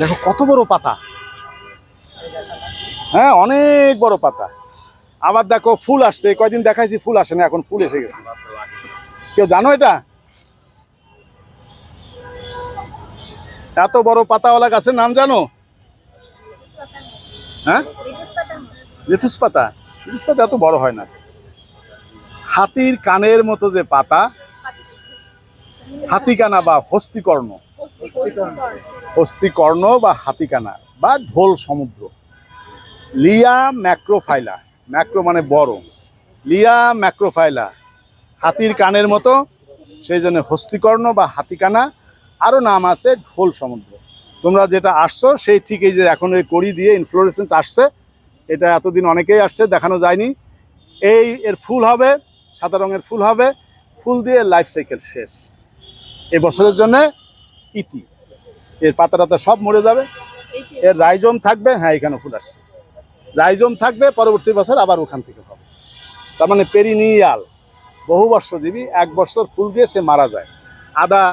দেখো কত বড় পাতা, হ্যাঁ অনেক বড় পাতা। আবার দেখো ফুল আসছে, কয়দিন দেখাইছি ফুল আসে না, এখন ফুল এসে গেছে। কেউ জানো এটা? এত বড় পাতাওয়ালা গাছের নাম জানো? হ্যাঁ, লেটুস পাতা। লেটুস পাতা এত বড় হয় না। হাতির কানের মতো যে পাতা, হাতিকানা বা হস্তিকর্ণ, হস্তিকর্ণ বা হাতিকানা বা ঢোল সমুদ্র। লিয়া ম্যাক্রোফাইলা, ম্যাক্রো মানে বড়, লিয়া ম্যাক্রোফাইলা, হাতির কানের মতো, সেই জন্য হস্তিকর্ণ বা হাতিকানা। আরও নাম আছে ঢোল সমুদ্র। তোমরা যেটা আসছো সেই ঠিক এই যে এখন এই কড়ি দিয়ে ইনফ্লোরেসেন্স আসছে, এটা এতদিন অনেকেই আসছে, দেখানো যায়নি। এই এর ফুল হবে, সাদা রঙের ফুল হবে, ফুল দিয়ে লাইফ সাইকেল শেষ। এবছরের জন্য ইতি, এর পাতা টাতা সব মরে যাবে, এর রাইজম থাকবে। হ্যাঁ, এখানে ফুল আসছে, রাইজম থাকবে, পরবর্তী বছর আবার ওখান থেকে হবে। তার মানে পেরিনিয়াল, বহুবর্ষজীবী। 1 বছর ফুল দিয়ে সে মারা যায়। আদা